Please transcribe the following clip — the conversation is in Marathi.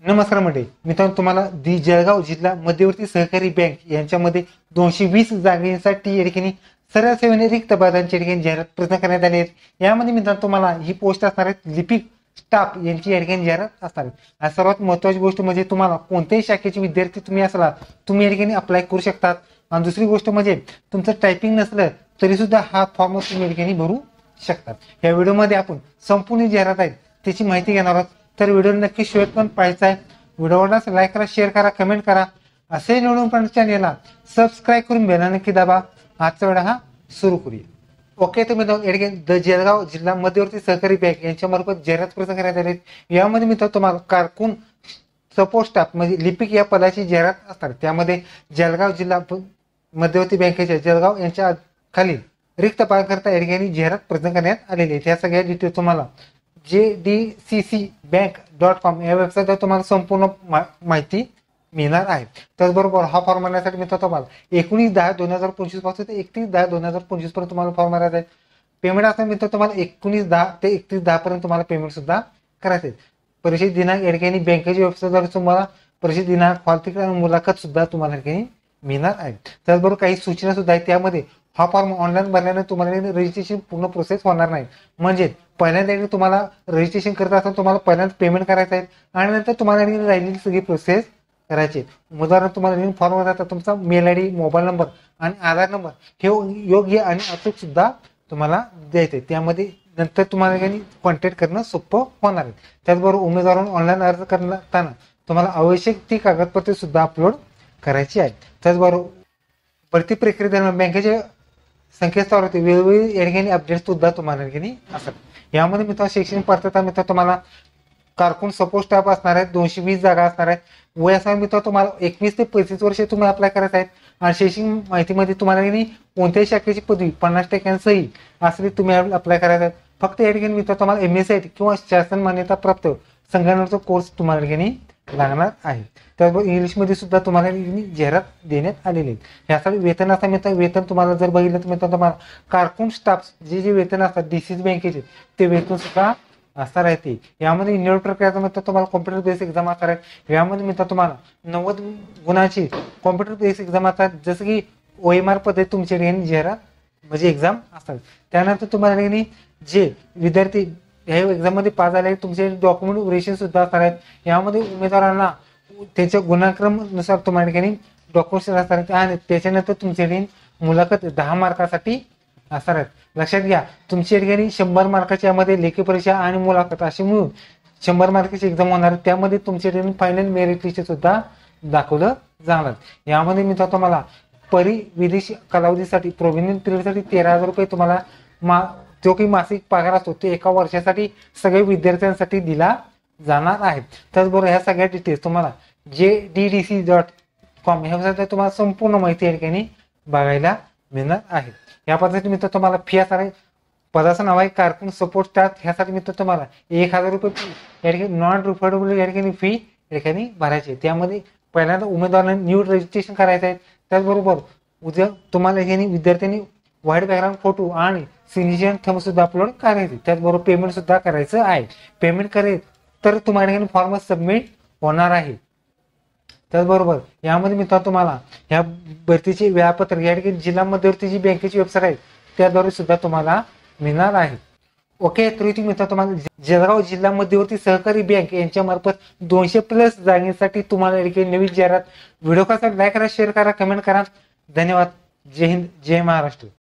नमस्कार मंडळी, मित्रांनो तुम्हाला जळगाव जिल्हा मध्यवर्ती सहकारी बँक यांच्यामध्ये 220 जागांसाठी या ठिकाणी सरळ सेवेने रिक्त पदांची या ठिकाणी जाहिरात प्रदान करण्यात आली आहे। यामध्ये मित्रांनो तुम्हाला ही पोस्ट असणार आहे लिपिक स्टाफ यांची या ठिकाणी जाहिरात असणार आहे। आणि सर्वात महत्त्वाची गोष्ट म्हणजे तुम्हाला कोणत्याही शाखेचे विद्यार्थी तुम्ही असला तुम्ही या ठिकाणी अप्लाय करू शकतात। आणि दुसरी गोष्ट म्हणजे तुमचं टायपिंग नसलं तरी सुद्धा हा फॉर्म तुम्ही या ठिकाणी भरू शकतात। या व्हिडिओमध्ये आपण संपूर्ण जाहिरात आहे त्याची माहिती घेणार आहोत। तर व्हिडिओ नक्की शेवटपर्यंत पाहायचा आहे। व्हिडिओला लाईक करा, शेअर करा, कमेंट करा। असे निवडून पण चॅनेलला सबस्क्राईब करून बेल नक्की दाबा। आजचा व्हिडिओ हा सुरू करूया। ओके, तर मित्रांनो जळगाव जिल्हा मध्यवर्ती सहकारी बँक यांच्या मार्फत जाहिरात प्रदान करण्यात आली आहे। यामध्ये मित्रांनो तुम्हाला कारकून सपोर्ट स्टाफ म्हणजे लिपिक या पदाची जाहिरात असणार। त्यामध्ये जळगाव जिल्हा मध्यवर्ती बँकेच्या जळगाव यांच्या खाली रिक्त पदाकरता या ठिकाणी जाहिरात प्रदान करण्यात आलेली आहे। त्या सगळ्या डिटेल्स तुम्हाला jdccbank.com या वेबसाईटवर तुम्हाला संपूर्ण माहिती मिळणार आहे। त्याचबरोबर हा फॉर्म भरण्यासाठी मित्रांनो तुम्हाला 19/10/2025 पासून ते 31/10/2025 पर्यंत तुम्हाला फॉर्म भरायचा आहे। पेमेंट असणार मित्रांनो तुम्हाला 19/10 ते 31/10 पर्यंत तुम्हाला पेमेंट सुद्धा करायचं आहे। परीक्षेत दिनांक या ठिकाणी बँकेच्या वेबसाईटवर तुम्हाला परीक्षेत दिनांक, हॉल तिकीट आणि मुलाखत सुद्धा तुम्हाला या ठिकाणी मिळणार आहे। त्याचबरोबर काही सूचना सुद्धा आहेत। त्यामध्ये हा फॉर्म ऑनलाईन भरल्याने तुम्हाला रजिस्ट्रेशन पूर्ण प्रोसेस होणार नाही। म्हणजे पहिल्यांदा तुम्हाला रजिस्ट्रेशन करत असताना तुम्हाला पहिल्यांदा पेमेंट करायचं आहे आणि नंतर तुम्हाला राहिलेली सगळी प्रोसेस करायची। उदाहरण तुम्हाला फॉर्म भरता तुमचा मेल आयडी, मोबाईल नंबर आणि आधार नंबर हे योग्य आणि अचूक सुद्धा तुम्हाला द्यायचे। त्यामध्ये नंतर तुम्हाला कॉन्टॅक्ट करणं सोपं होणार आहे। त्याचबरोबर उमेदवारांना ऑनलाईन अर्ज करताना तुम्हाला आवश्यक ती कागदपत्रे सुद्धा अपलोड करायची आहेत। त्याचबरोबर भरती प्रक्रियेदरम्यान बँकेच्या संकेतस्थळावरती वेगवेगळी या ठिकाणी अपडेट सुद्धा तुम्हाला या ठिकाणी असतात। यामध्ये मित्रांनो शैक्षणिक पात्रता मित्रांनो तुम्हाला कारकून सपोर्ट स्टाफ असणार आहे। 220 जागा असणार आहेत। वय असणार मित्रांनो तुम्हाला 21 ते 35 वर्षे तुम्ही अप्लाय करायचं आहे। आणि शैक्षणिक माहितीमध्ये तुम्हाला कोणत्याही शाखेची पदवी 50% सही असली तुम्ही अप्लाय करायचं आहे। फक्त या ठिकाणी मित्रांनो तुम्हाला MSc किंवा शासन मान्यता प्राप्त संगणकाचा कोर्स तुम्हाला या ठिकाणी लागणार आहे। त्याचबरोबर इंग्लिशमध्ये सुद्धा तुम्हाला जाहिरात देण्यात आलेली आहे। यासाठी वेतन असं मित्रांनो वेतन तुम्हाला जर बघितलं तर मित्रांनो तुम्हाला कारकून स्टाफ जे वेतन असतात DCC बँकेचे ते वेतन सुद्धा असणार आहे। ते यामध्ये निवड प्रक्रियाचा मित्र तुम्हाला कॉम्प्युटर बेस एक्झाम असणार आहे। यामध्ये मित्र तुम्हाला 90 गुणाची कॉम्प्युटर बेस एक्झाम असतात। जसं की OMR पद्धती तुमच्या जाहिरात म्हणजे एक्झाम असतात। त्यानंतर तुम्हाला जे विद्यार्थी ह्या एक्झाम मध्ये पास झाले तुमचे डॉक्युमेंट व्हेरिफिकेशन सुद्धा असणार आहेत। यामध्ये उमेदवारांना त्यांच्या गुणक्रमानुसार तुम्हाला डॉक्युमेंट्स असणार आहेत आणि त्याच्यानंतर तुमच्या मुलाखत 10 मार्कासाठी असणार आहेत। लक्षात घ्या तुमच्या ठिकाणी 100 मार्काची यामध्ये लेखी परीक्षा आणि मुलाखत अशी मिळून 100 मार्काची एक्झाम होणार। त्यामध्ये तुमच्या ठिकाणी फायनल मेरिट लिस्ट सुद्धा दाखवलं जाणार। यामध्ये मी तुम्हाला विदेशी कालावधीसाठी प्रोव्हिजनल पिरियडसाठी 13,000 रुपये तुम्हाला जो काही मासिक पगार असतो तो एका वर्षासाठी सगळ्या विद्यार्थ्यांसाठी दिला जाणार आहे। त्याचबरोबर ह्या सगळ्या डिटेल्स तुम्हाला jdc.com ह्या वेबसाईटवर तुम्हाला संपूर्ण माहिती या ठिकाणी बघायला मिळणार आहे। या पद्धतीने मित्र तुम्हाला फी असणार आहे। पदाचं नाव आहे कारकून सपोर्ट स्टाफ। ह्यासाठी मित्र तुम्हाला 1,000 रुपये या ठिकाणी नॉन रिफंडेबल या ठिकाणी फी या ठिकाणी भरायची। त्यामध्ये पहिल्यांदा उमेदवारांनी न्यू रजिस्ट्रेशन करायचं आहे। त्याचबरोबर उद्या तुम्हाला विद्यार्थ्यांनी व्हाईट बॅकग्राऊंड फोटो आणि सिग्नेचर थंब सुद्धा अपलोड करायचे। त्याचबरोबर पेमेंट सुद्धा करायचं आहे। पेमेंट करेल तर तुम्हाला फॉर्म सबमिट होणार आहे। त्याचबरोबर यामध्ये मित्रांनो तुम्हाला ह्या भरतीचे वेळापत्रक या ठिकाणी जिल्हा मध्यवर्ती जी बँकेची वेबसाईट आहे त्याद्वारे सुद्धा तुम्हाला मिळणार आहे। ओके, तर इथे मित्रांनो तुम्हाला जळगाव जिल्हा मध्यवर्ती सहकारी बँक यांच्या मार्फत 200+ जागांसाठी तुम्हाला या ठिकाणी नवीन जाहिरात व्हिडिओ कसा लाईक करा, शेअर करा, कमेंट करा। धन्यवाद। जय हिंद, जय महाराष्ट्र।